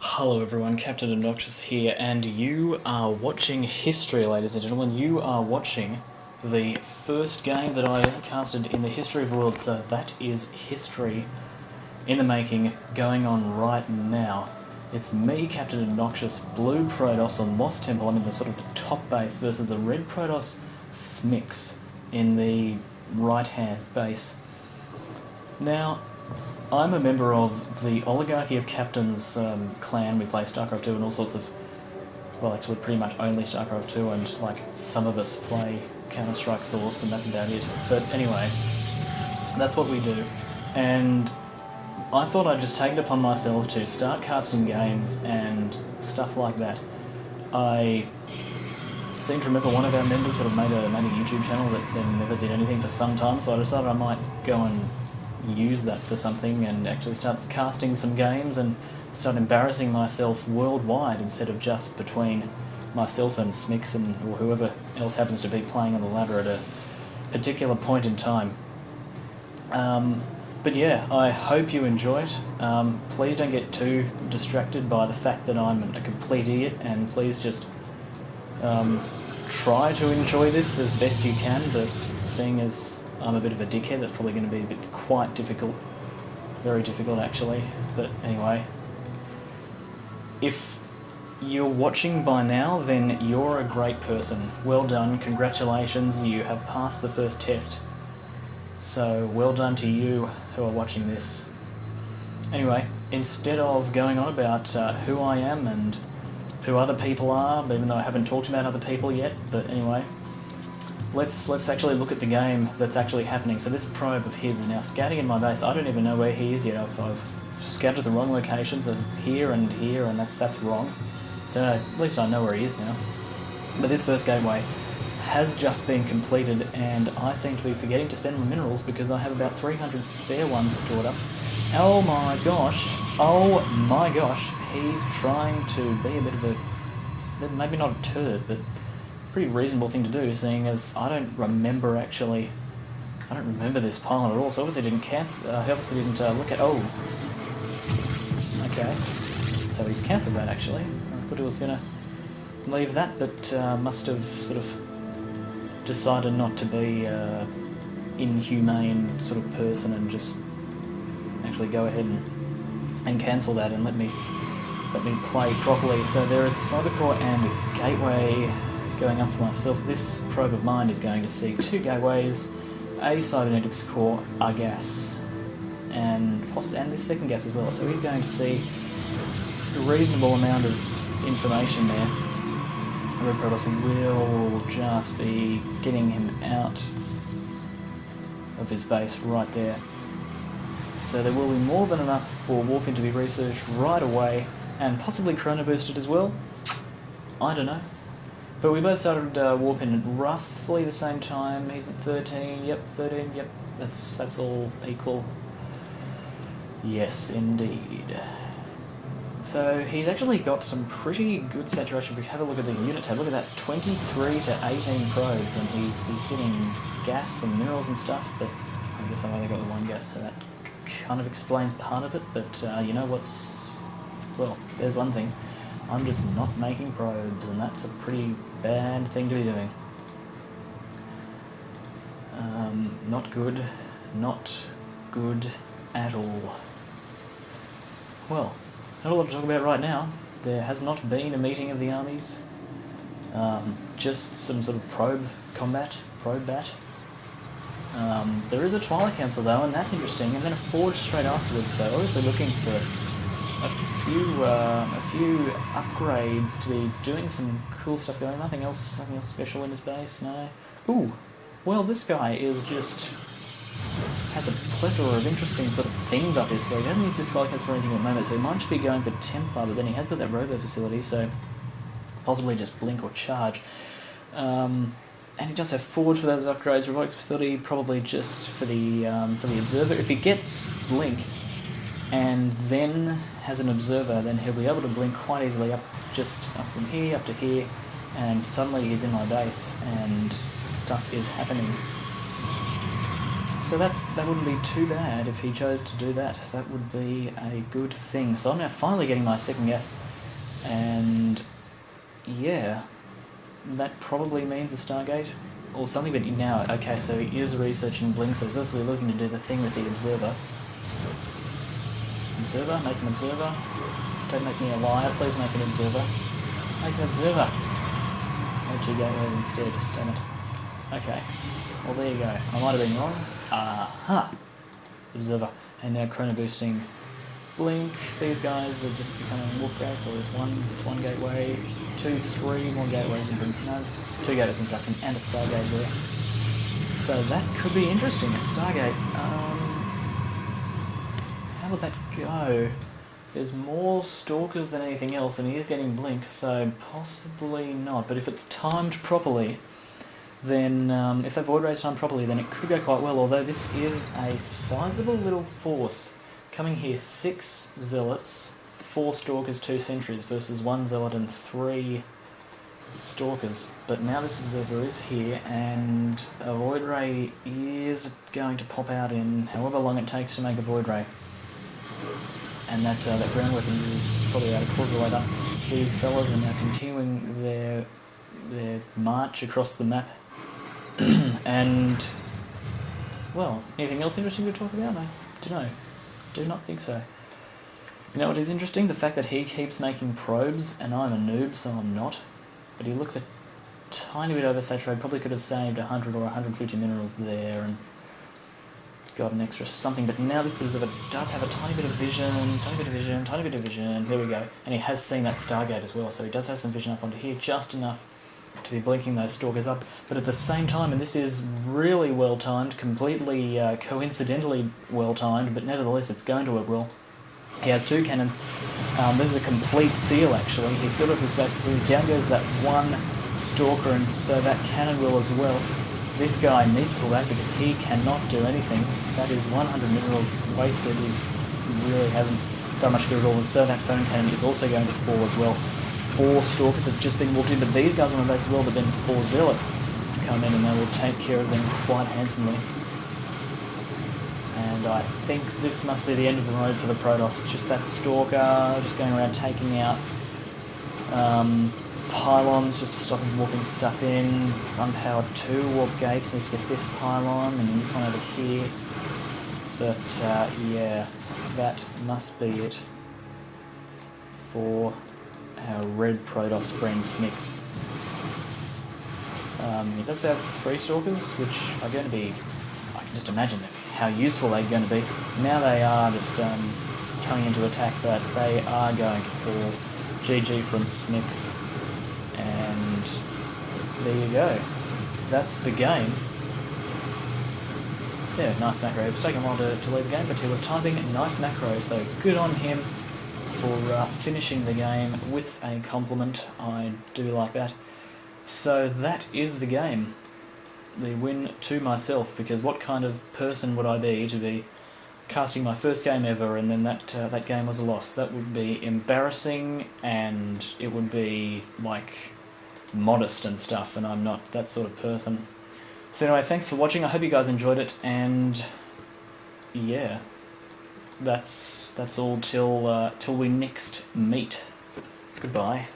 Hello everyone, Captain Obnoxious here, and you are watching history, ladies and gentlemen. You are watching the first game that I casted in the history of the world, so that is history in the making, going on right now. It's me, Captain Obnoxious, Blue Protoss on Lost Temple. I'm in the sort of the top base versus the Red Protoss Smix in the right-hand base. Now, I'm a member of the Oligarchy of Captains clan. We play StarCraft 2 and all sorts of, well, actually pretty much only StarCraft 2, and like some of us play Counter-Strike Source, and that's about it. But anyway, that's what we do. And I thought I'd just take it upon myself to start casting games and stuff like that. I seem to remember one of our members sort of made a YouTube channel that then never did anything for some time, so I decided I might go and use that for something and actually start casting some games and start embarrassing myself worldwide instead of just between myself and Smix and or whoever else happens to be playing on the ladder at a particular point in time. But yeah, I hope you enjoy it. Please don't get too distracted by the fact that I'm a complete idiot, and please just try to enjoy this as best you can, but seeing as I'm a bit of a dickhead, that's probably going to be a bit quite difficult. Very difficult, actually. But anyway, if you're watching by now, then you're a great person. Well done, congratulations, you have passed the first test. So, well done to you who are watching this. Anyway, instead of going on about who I am and who other people are, even though I haven't talked about other people yet, but anyway, Let's actually look at the game that's actually happening. So this probe of his is now scouting in my base. I don't even know where he is yet. I've scouted the wrong locations of here, and that's wrong. So at least I know where he is now. But this first gateway has just been completed, and I seem to be forgetting to spend my minerals because I have about 300 spare ones stored up. Oh my gosh, he's trying to be a bit of a, maybe not a turd, but pretty reasonable thing to do, seeing as I don't remember this pylon at all, so obviously didn't cancel, he obviously didn't look at, okay, so he's cancelled that actually. I thought he was going to leave that, but must have sort of decided not to be inhumane sort of person and just actually go ahead and cancel that and let me play properly. So there is a cyber core and a gateway going up for myself. This probe of mine is going to see 2 gateways, a cybernetics core, a gas, and this second gas as well. So he's going to see a reasonable amount of information there. Red Protoss will just be getting him out of his base right there. So there will be more than enough for Walk-In to be researched right away, and possibly chrono boosted as well. I don't know. But we both started Warping at roughly the same time. He's at 13, yep, 13, yep, that's all equal. Yes, indeed. So he's actually got some pretty good saturation. If we have a look at the unit tab, look at that, 23 to 18 probes, and he's getting gas and minerals and stuff, but I guess I've only got the 1 gas, so that kind of explains part of it, but you know well, there's one thing. I'm just not making probes, and that's a pretty bad thing to be doing. Not good. Not good at all. Well, not a lot to talk about right now. There has not been a meeting of the armies. Just some sort of probe bat. There is a Twilight Council though, and that's interesting, and then a Forge straight afterwards, so obviously looking for a few upgrades to be doing some cool stuff going. Nothing else special in his base, no. Ooh, well this guy is just has a plethora of interesting sort of things up his sleeve. He hasn't used his Qualifiers for anything at the moment, so he might just be going for Templar, but then he has got that robo facility, so possibly just blink or charge. And he does have Forge for those upgrades, Robotics facility probably just for the observer. If he gets blink and then has an observer, then he'll be able to blink quite easily up from here up to here, and suddenly he's in my base and stuff is happening. So that wouldn't be too bad if he chose to do that. That would be a good thing. So I'm now finally getting my second guess. And yeah, that probably means a Stargate or something, but now, okay, so he is researching Blink, so he's also looking to do the thing with the Observer. Observer, make an Observer. Don't make me a liar, please make an Observer. Make an Observer. Oh, gee, gateway instead, damn it. Okay, well there you go. I might have been wrong. Aha! Observer. And now chrono boosting Blink. These guys are just becoming warp gates, so there's one gateway, 2, 3 more gateways in Blink. No, 2 gateways in production and a Stargate there. So that could be interesting, a Stargate. How would that go? There's more Stalkers than anything else, and he is getting Blink, so possibly not. But if it's timed properly, then if that Void Ray's timed properly, then it could go quite well, although this is a sizable little force. Coming here, 6 Zealots, 4 Stalkers, 2 Sentries, versus 1 Zealot and 3 Stalkers. But now this Observer is here, and a Void Ray is going to pop out in however long it takes to make a Void Ray. And that ground weapon is probably about a quarter of the way done. These fellas are now continuing their march across the map. And, well, anything else interesting to talk about? I don't know. Do not think so. You know what is interesting? The fact that he keeps making probes, and I'm a noob, so I'm not. But he looks a tiny bit oversaturated. Probably could have saved 100 or 150 minerals there and got an extra something. But now this Observer does have a tiny bit of vision, tiny bit of vision. There we go. And he has seen that Stargate as well, so he does have some vision up onto here, just enough to be blinking those Stalkers up. But at the same time, and this is really well timed, completely coincidentally well timed, but nevertheless it's going to work well. He has 2 cannons. This is a complete seal actually. He's still got his basically down goes that 1 Stalker, and so that cannon will as well. This guy needs to pull back because he cannot do anything. That is 100 minerals wasted. You really haven't done much good at all. And so that phone cannon is also going to fall as well. 4 Stalkers have just been walked in, but these guys are on the base as well, but then 4 Zealots come in and they will take care of them quite handsomely. And I think this must be the end of the road for the Protoss. Just that Stalker, just going around taking out pylons just to stop him warping stuff in. It's unpowered 2 warp gates, needs to get this pylon and this one over here. But yeah, that must be it for our red Protoss friend Smix. He does have 3 Stalkers, which are going to be, I can just imagine how useful they're going to be. Now they are just coming into attack, but they are going to fall. GG from Smix. And there you go. That's the game. Yeah, nice macro. It was taking a while to leave the game, but he was typing nice macro, so good on him for finishing the game with a compliment. I do like that. So that is the game. The win to myself, because what kind of person would I be to be casting my first game ever and then that game was a loss? That would be embarrassing, and it would be like modest and stuff, and I'm not that sort of person. So anyway, thanks for watching. I hope you guys enjoyed it, and yeah, that's all till we next meet. Goodbye.